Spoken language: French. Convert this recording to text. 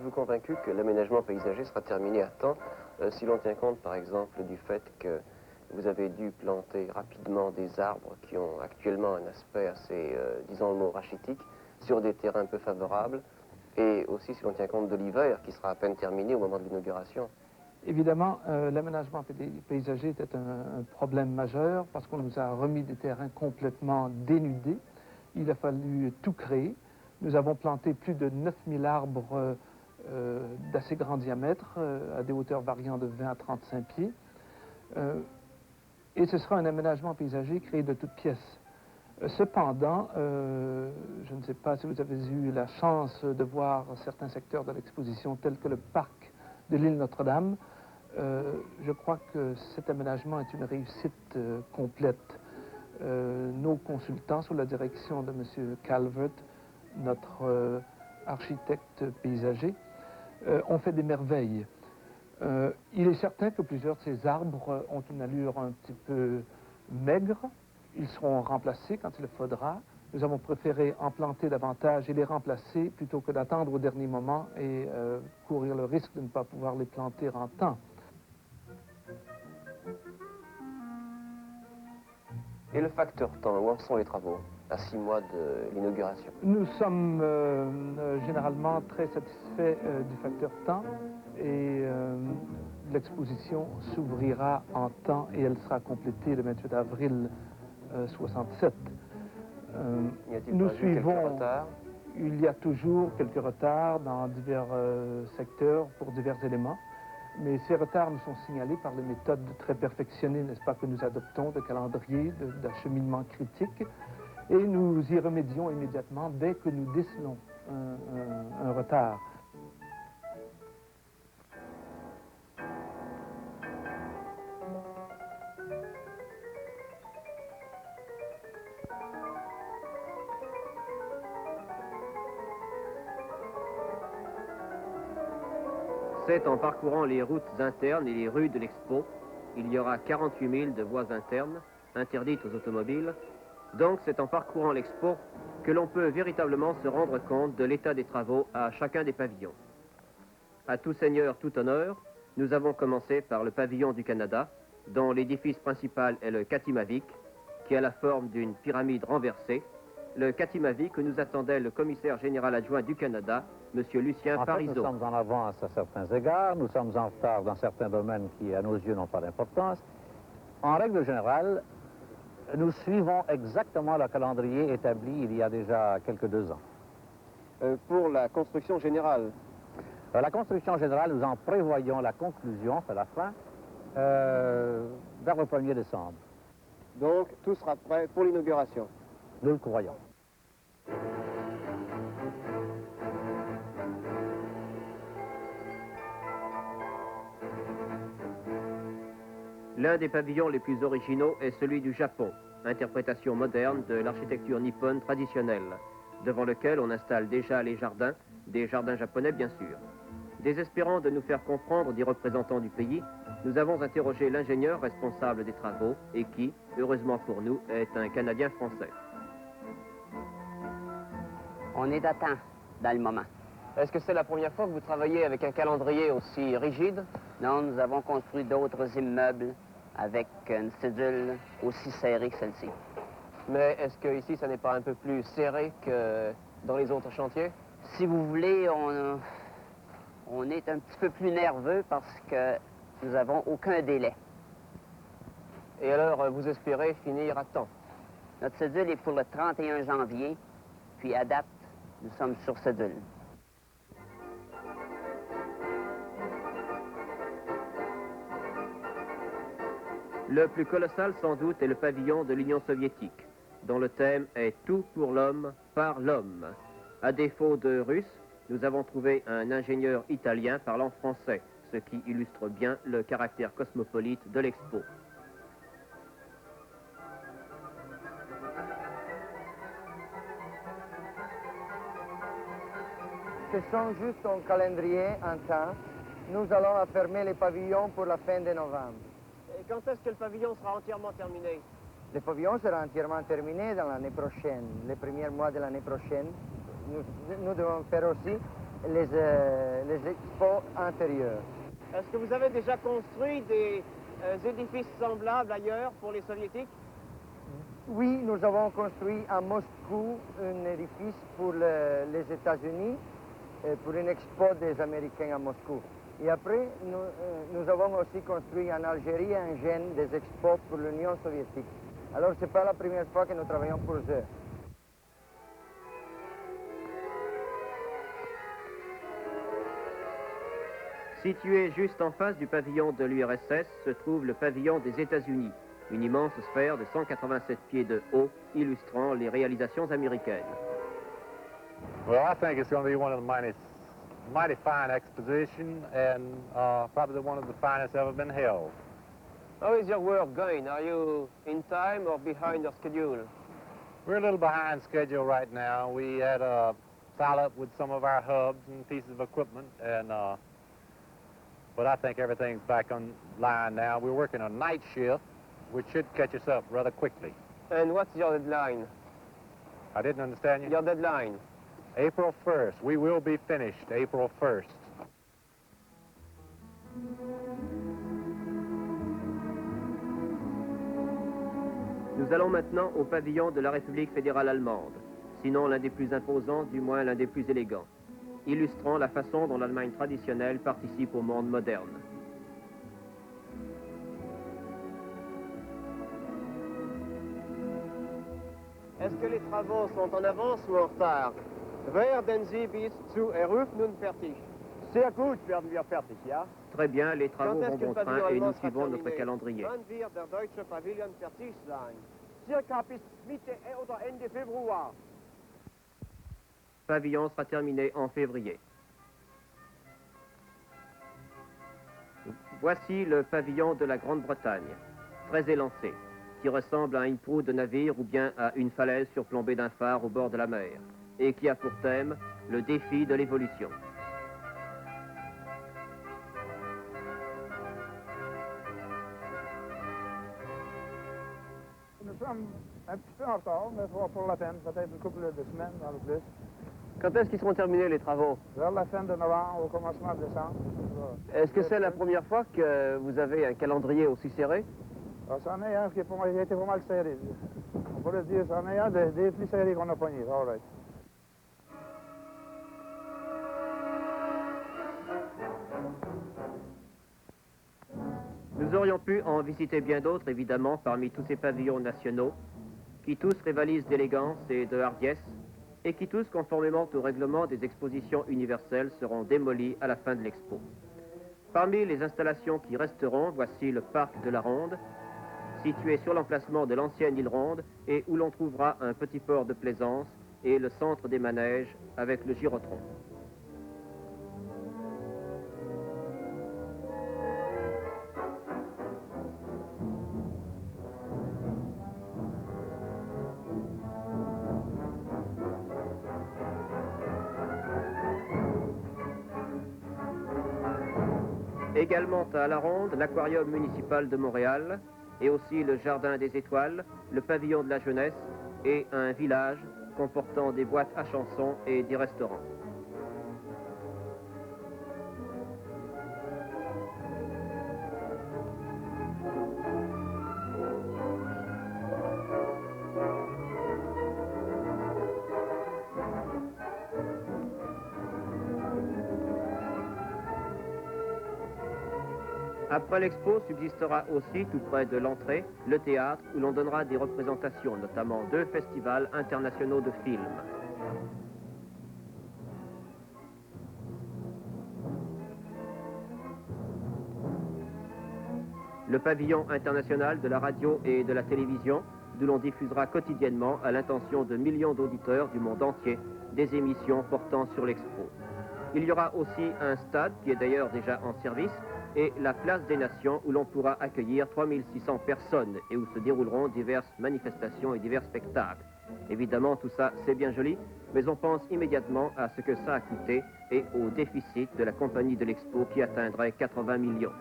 êtes-vous convaincu que l'aménagement paysager sera terminé à temps si l'on tient compte, par exemple, du fait que vous avez dû planter rapidement des arbres qui ont actuellement un aspect assez, disons le mot, rachitique, sur des terrains peu favorables, et aussi si l'on tient compte de l'hiver qui sera à peine terminé au moment de l'inauguration? Évidemment, l'aménagement paysager était un problème majeur parce qu'on nous a remis des terrains complètement dénudés. Il a fallu tout créer. Nous avons planté plus de 9000 arbres d'assez grand diamètre, à des hauteurs variant de 20 à 35 pieds. Et ce sera un aménagement paysager créé de toutes pièces. Cependant, je ne sais pas si vous avez eu la chance de voir certains secteurs de l'exposition tels que le parc de l'île Notre-Dame. Je crois que cet aménagement est une réussite complète. Nos consultants, sous la direction de M. Calvert, notre architecte paysager, ont fait des merveilles. Il est certain que plusieurs de ces arbres ont une allure un petit peu maigre. Ils seront remplacés quand il le faudra. Nous avons préféré en planter davantage et les remplacer plutôt que d'attendre au dernier moment et courir le risque de ne pas pouvoir les planter en temps. Et le facteur temps, où en sont les travaux à 6 mois de l'inauguration? Nous sommes généralement très satisfaits du facteur temps et l'exposition s'ouvrira en temps et elle sera complétée le 28 avril 67. Nous suivons. Il y a toujours quelques retards dans divers secteurs pour divers éléments. Mais ces retards nous sont signalés par les méthodes très perfectionnées, n'est-ce pas, que nous adoptons, de calendrier, d'acheminement critique, et nous y remédions immédiatement dès que nous décelons un retard. C'est en parcourant les routes internes et les rues de l'Expo, il y aura 48 000 de voies internes, interdites aux automobiles. Donc c'est en parcourant l'Expo que l'on peut véritablement se rendre compte de l'état des travaux à chacun des pavillons. À tout seigneur, tout honneur, nous avons commencé par le pavillon du Canada, dont l'édifice principal est le Katimavik, qui a la forme d'une pyramide renversée. Le Katimavik que nous attendait le commissaire général adjoint du Canada, M. Lucien Parizeau. Nous sommes en avance à certains égards, nous sommes en retard dans certains domaines qui, à nos yeux, n'ont pas d'importance. En règle générale, nous suivons exactement le calendrier établi il y a déjà quelques 2 ans. Pour la construction générale? La construction générale, nous en prévoyons la conclusion, c'est la fin, vers le 1er décembre. Donc tout sera prêt pour l'inauguration? Nous le croyons. L'un des pavillons les plus originaux est celui du Japon, interprétation moderne de l'architecture nippone traditionnelle, devant lequel on installe déjà les jardins, des jardins japonais bien sûr. Désespérant de nous faire comprendre des représentants du pays, nous avons interrogé l'ingénieur responsable des travaux et qui, heureusement pour nous, est un Canadien français. On est à temps dans le moment. Est-ce que c'est la première fois que vous travaillez avec un calendrier aussi rigide? Non, nous avons construit d'autres immeubles avec une cédule aussi serrée que celle-ci. Mais est-ce que ici, ça n'est pas un peu plus serré que dans les autres chantiers? Si vous voulez, on est un petit peu plus nerveux parce que nous n'avons aucun délai. Et alors, vous espérez finir à temps? Notre cédule est pour le 31 janvier, puis à date, nous sommes sur cédule. Le plus colossal, sans doute, est le pavillon de l'Union soviétique, dont le thème est « Tout pour l'homme, par l'homme ». À défaut de russe, nous avons trouvé un ingénieur italien parlant français, ce qui illustre bien le caractère cosmopolite de l'Expo. Ce sont juste un calendrier en temps. Nous allons fermer les pavillons pour la fin de novembre. Et quand est-ce que le pavillon sera entièrement terminé? Le pavillon sera entièrement terminé dans l'année prochaine, les premiers mois de l'année prochaine. Nous devons faire aussi les expos intérieurs. Est-ce que vous avez déjà construit des édifices semblables ailleurs pour les soviétiques? Oui, nous avons construit à Moscou un édifice pour les États-Unis, pour une expo des Américains à Moscou. Et après, nous avons aussi construit en Algérie et en Gênes des expos pour l'Union soviétique. Alors, ce n'est pas la première fois que nous travaillons pour eux. Situé juste en face du pavillon de l'URSS se trouve le pavillon des États-Unis, une immense sphère de 187 pieds de haut illustrant les réalisations américaines. Well, I think it's going to be one of the mighty fine exposition and probably one of the finest ever been held. How is your work going? Are you in time or behind your schedule? We're a little behind schedule right now. We had a foul up with some of our hubs and pieces of equipment, and but I think everything's back on line now. We're working a night shift, which should catch us up rather quickly. And what's your deadline? I didn't understand you? Your deadline? April 1st. We will be finished April 1st. Nous allons maintenant au pavillon de la République fédérale allemande, sinon l'un des plus imposants, du moins l'un des plus élégants, illustrant la façon dont l'Allemagne traditionnelle participe au monde moderne. Est-ce que les travaux sont en avance ou en retard? Werden Sie bis zu Eröffnung fertig? Sehr gut werden wir fertig, ja? Très bien, les travaux Quand est-ce vont que le bon train pavillon et nous allemand sera suivons notre terminé? calendrier. Wann wird der deutsche Pavillon fertig sein? Circa bis Mitte oder Ende Februar. Le pavillon sera terminé en février. Voici le pavillon de la Grande-Bretagne, très élancé, qui ressemble à une proue de navire ou bien à une falaise surplombée d'un phare au bord de la mer, et qui a pour thème le défi de l'évolution. Nous sommes un petit peu en retard, mais ça va pour la peine, peut-être une couple de semaines dans le plus. Quand est-ce qu'ils seront terminés les travaux? Vers la fin de novembre, au commencement de décembre. Est-ce que c'est la première fois que vous avez un calendrier aussi serré? Alors, c'en est un qui est a été pas mal serré. On pourrait dire c'en est un des plus serrés qu'on a pogné. All right. Nous aurions pu en visiter bien d'autres, évidemment, parmi tous ces pavillons nationaux, qui tous rivalisent d'élégance et de hardiesse, et qui tous, conformément au règlement des expositions universelles, seront démolis à la fin de l'expo. Parmi les installations qui resteront, voici le parc de la Ronde, situé sur l'emplacement de l'ancienne île Ronde, et où l'on trouvera un petit port de plaisance et le centre des manèges avec le gyrotron. Également à la Ronde, l'aquarium municipal de Montréal, et aussi le jardin des étoiles, le pavillon de la jeunesse et un village comportant des boîtes à chansons et des restaurants. Après l'expo subsistera aussi, tout près de l'entrée, le théâtre où l'on donnera des représentations, notamment 2 festivals internationaux de films. Le pavillon international de la radio et de la télévision, d'où l'on diffusera quotidiennement, à l'intention de millions d'auditeurs du monde entier, des émissions portant sur l'expo. Il y aura aussi un stade, qui est d'ailleurs déjà en service, et la place des Nations où l'on pourra accueillir 3600 personnes et où se dérouleront diverses manifestations et divers spectacles. Évidemment, tout ça, c'est bien joli, mais on pense immédiatement à ce que ça a coûté et au déficit de la compagnie de l'Expo qui atteindrait 80 millions.